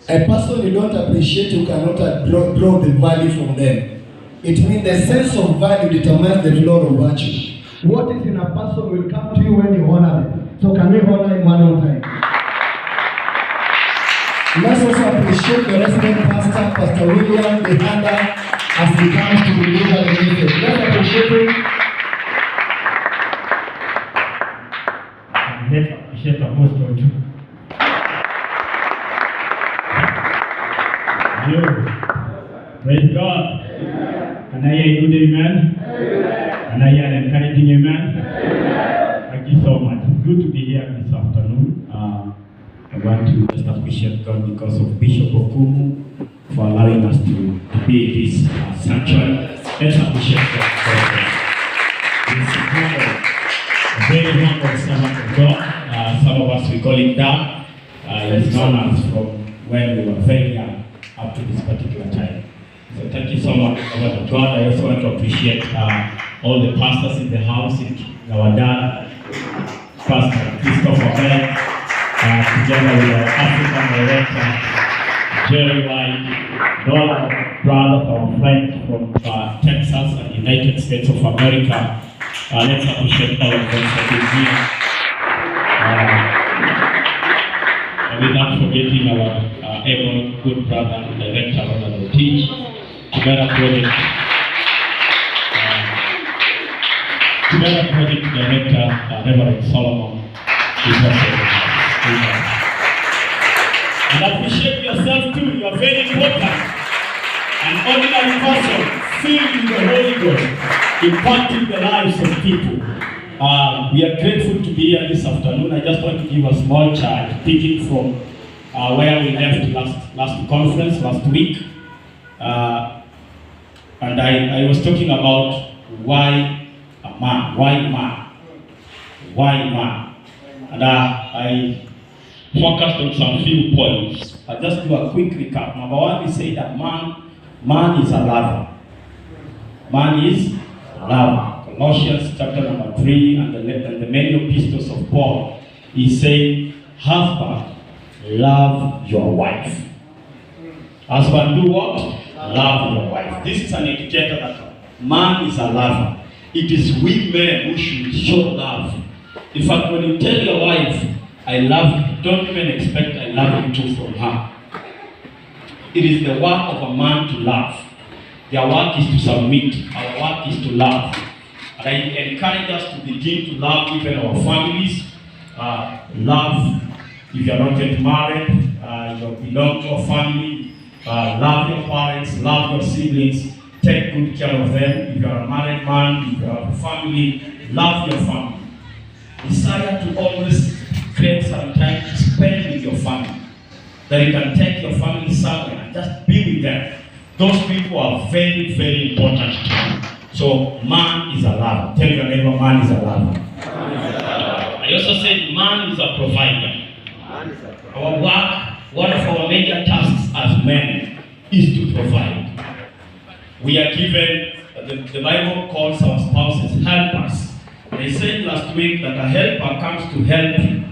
A person you don't appreciate, you cannot draw the value from them. It means the sense of value determines the flow of virtue. What is in a person will come to you when you honor them. So can we honor him one more time? Let's also appreciate the resident pastor, Pastor William Behanda, as he comes to deliver the message. Let's appreciate him. Let's appreciate the host of you. Praise God. And I hear a good amen. And I hear an encouraging amen. Thank you so much. It's good to be here this afternoon. I want to just appreciate God because of Bishop Okumu for allowing us to be in this sanctuary. Let's appreciate God for this very humble servant of God. Some of us we call him Dad. He's known us from when we were very young up to this particular time. So thank you so much, Lord God. I also want to appreciate all the pastors in the house, our dad, Pastor Christopher Bell, together with our African director, Jerry White, and all our brothers, our friends from Texas and United States of America. Let's appreciate all of them for being here. Without forgetting our able good brother and director, Ronald Teach, together project director, Reverend Solomon. And appreciate yourself too. You are very important. An ordinary person filled with the Holy Ghost, impacting the lives of people. We are grateful to be here this afternoon. I just want to give a small charge, picking from where we left last conference last week. And I was talking about why a man, why man. And I focused on some few points. I'll just do a quick recap. Number one, we say that man is a lover. Man is a lover. Colossians chapter number 3 and the many epistles of Paul, he said, husband, love your wife. Husband, do what? Love your wife. This is an indicator that man is a lover. It is we men who should show love. In fact, when you tell your wife, I love you, don't even expect I love you too from her. It is the work of a man to love. Their work is to submit. Our work is to love. And I encourage us to begin to love even our families. Love, if you are not yet married, you belong to a family. Love your parents, love your siblings, take good care of them. If you are a married man, if you have a family, love your family. Desire to always create some time to spend with your family. That you can take your family somewhere and just be with them. Those people are very, very important to you. So, man is a lover. Tell your neighbor, man is a lover. I also said, man is a provider. Our work, one of our major tasks as men, is to provide. We are given, the Bible calls our spouses helpers. They said last week that a helper comes to help you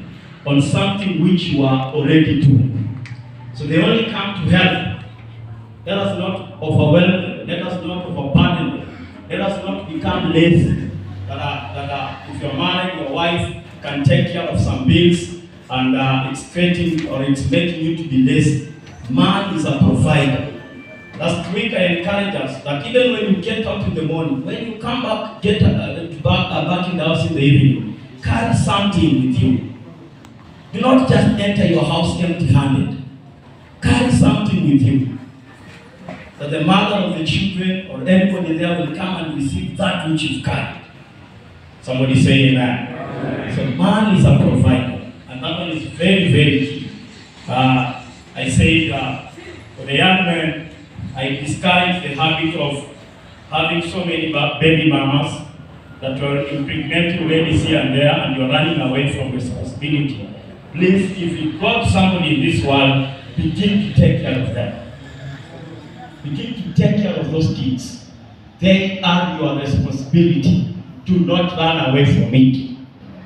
on something which you are already doing. So they only come to help. Let us not overwhelm them. Let us not overburden them. Let us not become lazy. That if you're married, your wife can take care of some bills, and it's creating or it's making you to be lazy. Man is a provider. Last week I encouraged us that even when you get up in the morning, when you come back, back in the house in the evening, carry something with you. Do not just enter your house empty-handed. Carry something with you. That the mother of the children or anybody there will come and receive that which you've carried. Somebody say amen. So man is a provider. And that one is very, very key. I said for the young men, I discourage the habit of having so many baby mamas that are impregnating babies here and there, and you're running away from responsibility. Please, if you got somebody in this world, begin to take care of them. Begin to take care of those kids. They are your responsibility. Do not run away from it.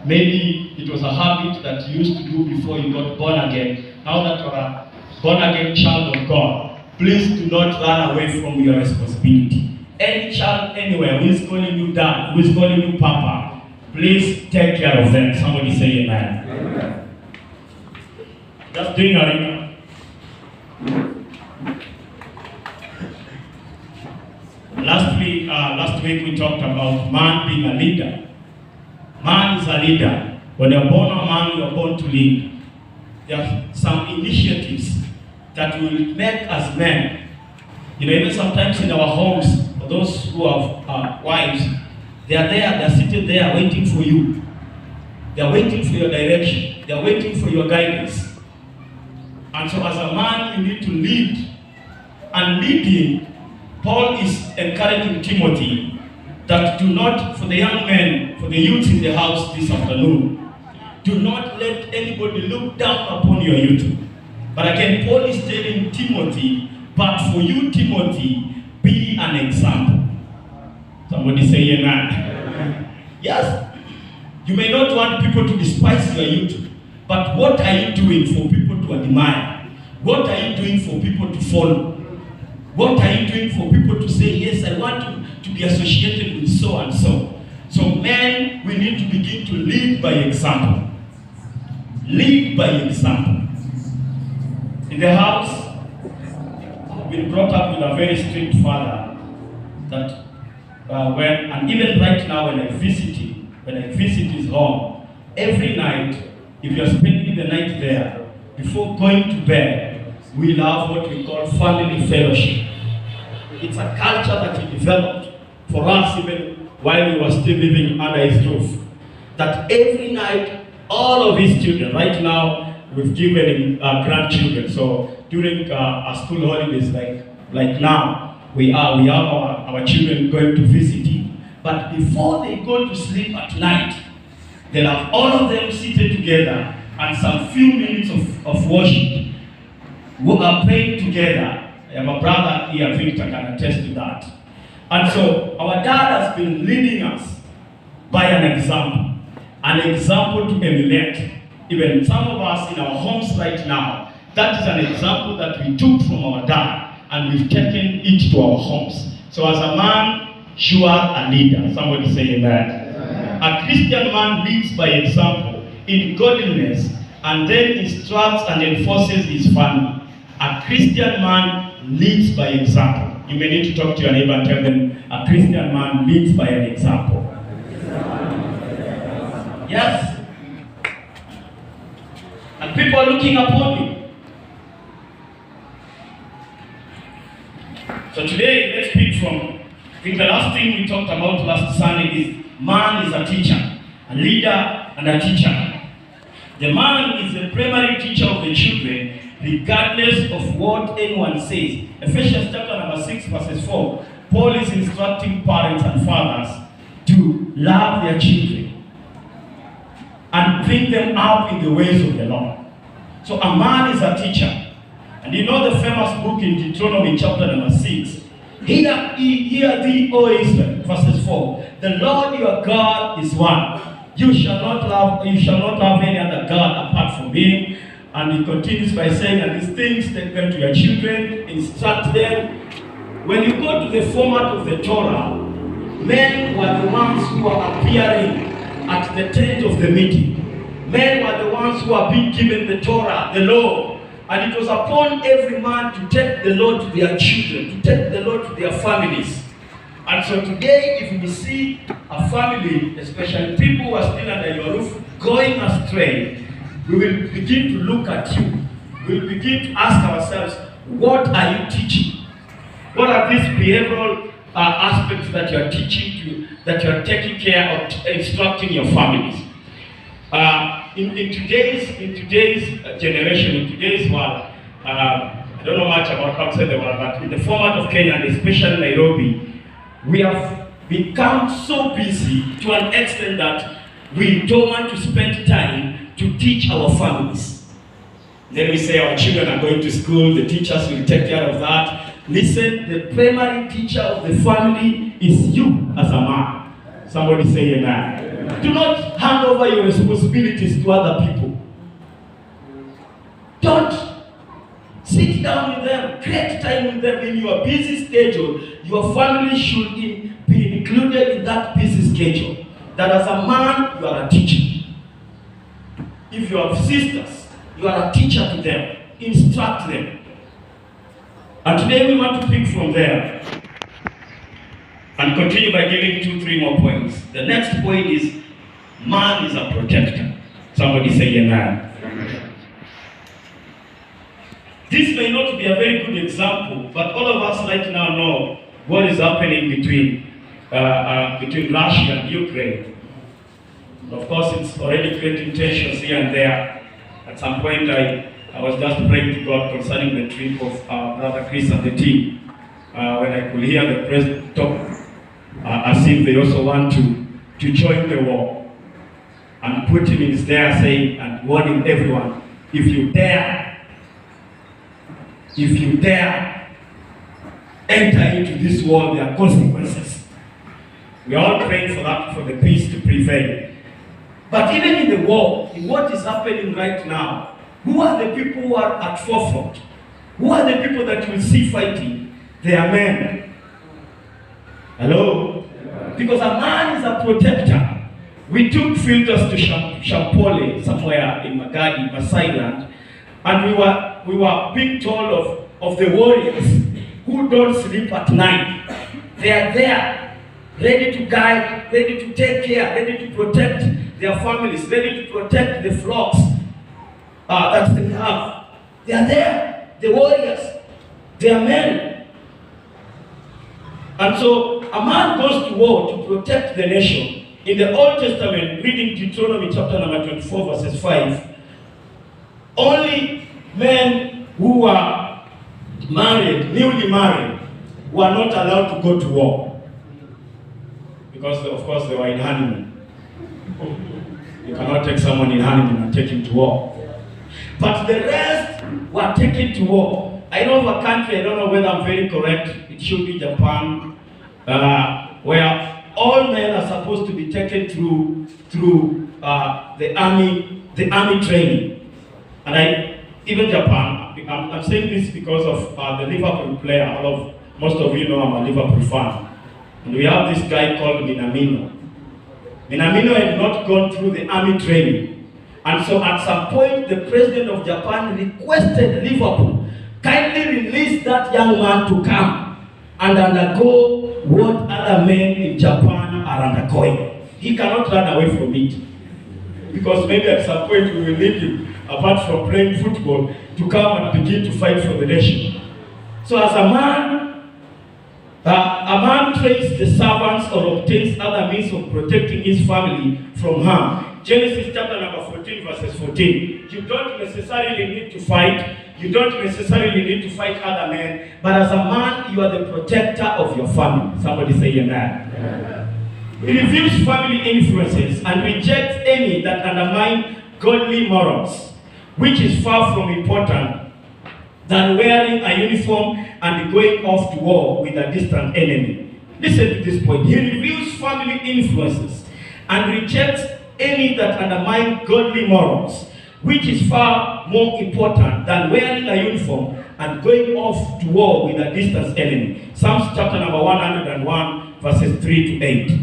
Maybe it was a habit that you used to do before you got born again. Now that you are born again child of God, please do not run away from your responsibility. Any child anywhere who is calling you dad, who is calling you papa, please take care of them. Somebody say amen. Amen. Just doing a recap. Last week we talked about man being a leader. Man is a leader. When you're born a man, you're born to lead. There are some initiatives that will make us men. You know, even sometimes in our homes, for those who have wives, they are there, they're sitting there waiting for you. They're waiting for your direction. They're waiting for your guidance. And so as a man, you need to lead. And leading, Paul is encouraging Timothy that do not, for the young men, for the youth in the house this afternoon, do not let anybody look down upon your youth. But again, Paul is telling Timothy, but for you, Timothy, be an example. Somebody say amen. Yes, you may not want people to despise your youth, but what are you doing for people to admire? What are you doing for people to follow? What are you doing for people to say, yes, I want to be associated with so and so? So men, we need to begin to lead by example. Lead by example. In the house, I've been brought up with a very strict father that and even right now when I visit his home, every night, if you're spending the night there, before going to bed, we'll have what we call family fellowship. It's a culture that he developed for us even while we were still living under his roof. That every night, all of his children, right now, we've given him grandchildren. So during our school holidays, like now, we have our children going to visit him. But before they go to sleep at night, they'll have all of them seated together and some few minutes of worship. We are praying together. I have a brother here, Victor, can attest to that. And so our dad has been leading us by an example to emulate. Even some of us in our homes right now, that is an example that we took from our dad and we've taken it to our homes. So as a man, you are a leader. Somebody say amen. Amen. A Christian man leads by example in godliness and then instructs and enforces his family. A Christian man leads by example. You may need to talk to your neighbor and tell them, a Christian man leads by an example. Yes. And people are looking upon you. So today, let's speak from, I think the last thing we talked about last Sunday is man is a teacher, a leader and a teacher. The man is the primary teacher of the children, regardless of what anyone says. Ephesians chapter number 6, verses 4. Paul is instructing parents and fathers to love their children and bring them up in the ways of the Lord. So a man is a teacher. And you know the famous book in Deuteronomy chapter number 6. Hear thee, O Israel, verses 4. The Lord your God is one. You shall not have any other God apart from him. And he continues by saying, and these things take them to your children, instruct them. When you go to the format of the Torah, men were the ones who were appearing at the tent of the meeting. Men were the ones who are being given the Torah, the law. And it was upon every man to take the law to their children, to take the law to their families. And so today, if we see a family, especially people who are still under your roof, going astray, we will begin to look at you. We will begin to ask ourselves, what are you teaching? What are these behavioral aspects that you are teaching that you are taking care of instructing your families? In today's generation, in today's world, I don't know much about outside the world, but in the format of Kenya, and especially Nairobi, we have become so busy to an extent that we don't want to spend time to teach our families. Then we say our children are going to school, the teachers will take care of that. Listen, the primary teacher of the family is you as a man. Somebody say amen. Do not hand over your responsibilities to other people. Don't Sit down with them, create time with them. In your busy schedule, your family should be included in that busy schedule. That as a man, you are a teacher. If you have sisters, you are a teacher to them. Instruct them. And today we want to pick from there and continue by giving 2-3 more points. The next point is, man is a protector. Somebody say amen. This may not be a very good example, but all of us right now know what is happening between Russia and Ukraine. Of course, it's already creating tensions here and there. At some point, I was just praying to God concerning the trip of Brother Chris and the team. When I could hear the president talk, as if they also want to join the war. And Putin is there saying and warning everyone, if you dare enter into this war, there are consequences. We are all praying for that, for the peace to prevail. But even in the war, in what is happening right now, who are the people who are at forefront? Who are the people that will see fighting? They are men. Hello? Because a man is a protector. We took filters to Champole, somewhere in Magadi, Masailand, and we were being told of the warriors who don't sleep at night. They are there, ready to guide, ready to take care, ready to protect their families, ready to protect the flocks that they have. They are there, the warriors. They are men. And so a man goes to war to protect the nation. In the Old Testament, reading Deuteronomy chapter number 24, verses 5, only men who were married, newly married, were not allowed to go to war. Because, of course, they were in honeymoon. You cannot take someone in honeymoon and take him to war. But the rest were taken to war. I know of a country, I don't know whether I'm very correct, it should be Japan, where all men are supposed to be taken through the army training. And even Japan, I'm saying this because of the Liverpool player. Most of you know I'm a Liverpool fan. And we have this guy called Minamino. Minamino had not gone through the army training. And so at some point, the president of Japan requested Liverpool, kindly release that young man to come and undergo what other men in Japan are undergoing. He cannot run away from it. Because maybe at some point we will need him, apart from playing football, to come and begin to fight for the nation. So as a man trains the servants or obtains other means of protecting his family from harm. Genesis chapter number 14, verses 14. You don't necessarily need to fight. You don't necessarily need to fight other men. But as a man, you are the protector of your family. Somebody say amen. Amen. He reviews family influences and rejects any that undermine godly morals, which is far from important than wearing a uniform and going off to war with a distant enemy. Listen to this point. He reviews family influences and rejects any that undermine godly morals, which is far more important than wearing a uniform and going off to war with a distant enemy. Psalms chapter number 101, verses 3 to 8.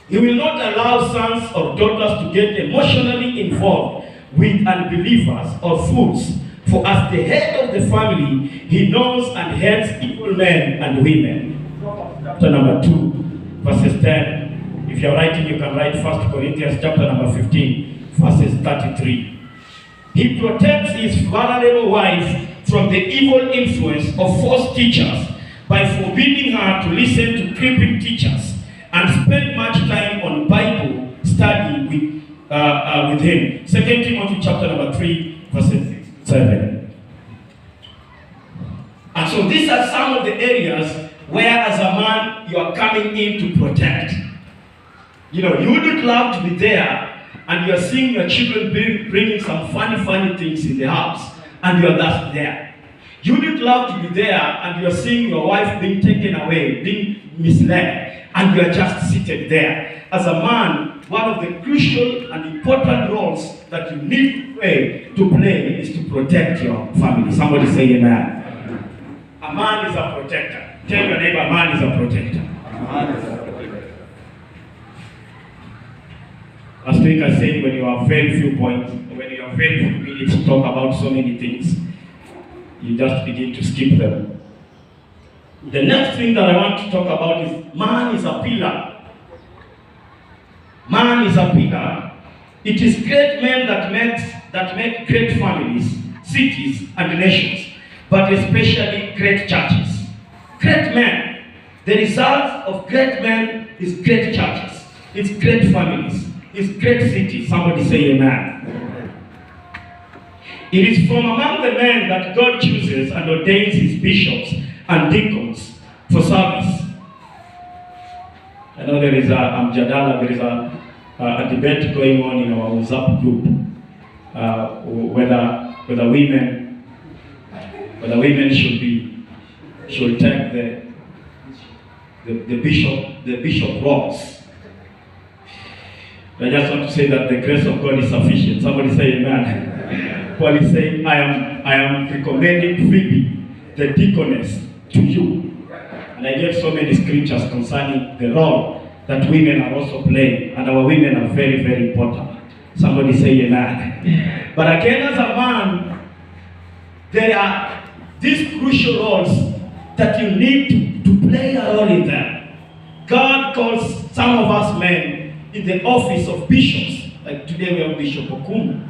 He will not allow sons or daughters to get emotionally involved with unbelievers or fools. For as the head of the family, he knows and heads evil men and women. Chapter number 2, verses 10. If you're writing, you can write 1 Corinthians chapter number 15, verses 33. He protects his vulnerable wife from the evil influence of false teachers by forbidding her to listen to creeping teachers and spend much time on Bible study with him. 2 Timothy chapter number 3, verses 7. And so these are some of the areas where as a man you are coming in to protect. You know, you wouldn't love to be there and you're seeing your children bringing some funny things in the house and you're just there. You wouldn't love to be there and you're seeing your wife being taken away, being misled, and you're just seated there. As a man, one of the crucial and important roles that you need to play is to protect your family. Somebody say amen. A man is a protector. Tell your neighbor, a man is a protector. Last week I said when you have very few points, when you have very few minutes to talk about so many things, you just begin to skip them. The next thing that I want to talk about is man is a pillar. Man is a pillar. It is great men that make great families, cities, and nations, but especially great churches. Great men. The result of great men is great churches. It's great families. It's great cities. Somebody say amen. It is from among the men that God chooses and ordains his bishops and deacons for service. I know there is there is a debate going on in our WhatsApp group whether women should take the bishop roles. I just want to say that the grace of God is sufficient. Somebody say amen. Paul is saying, I am recommending Phoebe, the deaconess, to you. And I gave so many scriptures concerning the role that women are also playing, and our women are very, very important. Somebody say amen. But again, as a man, there are these crucial roles that you need to play a role in them. God calls some of us men in the office of bishops. Like today we have Bishop Okumu.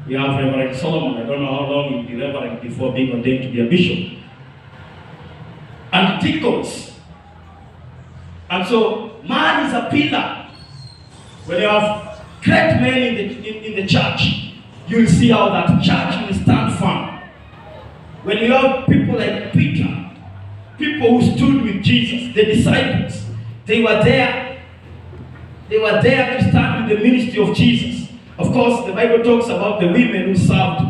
We have Reverend Solomon. I don't know how long he'll be reverend before being ordained to be a bishop. And deacons. And so man is a pillar. When you have great men in the church, you will see how that church will stand firm. When you have people like Peter, people who stood with Jesus, the disciples, they were there to stand with the ministry of Jesus. Of course, the Bible talks about the women who served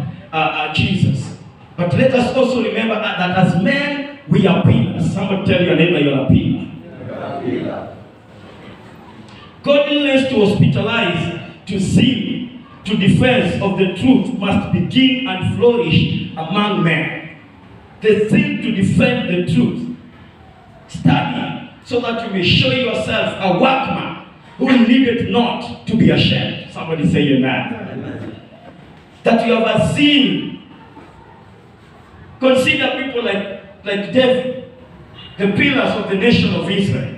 Jesus. But let us also remember that as men, we are pillars. Somebody tell your neighbor you're a pillar. Godliness to hospitalize, to zeal, to defense of the truth must begin and flourish among men. The zeal to defend the truth. Study so that you may show yourself a workman who needed not to be ashamed. Somebody say amen. That you have a zeal. Consider people like David, the pillars of the nation of Israel.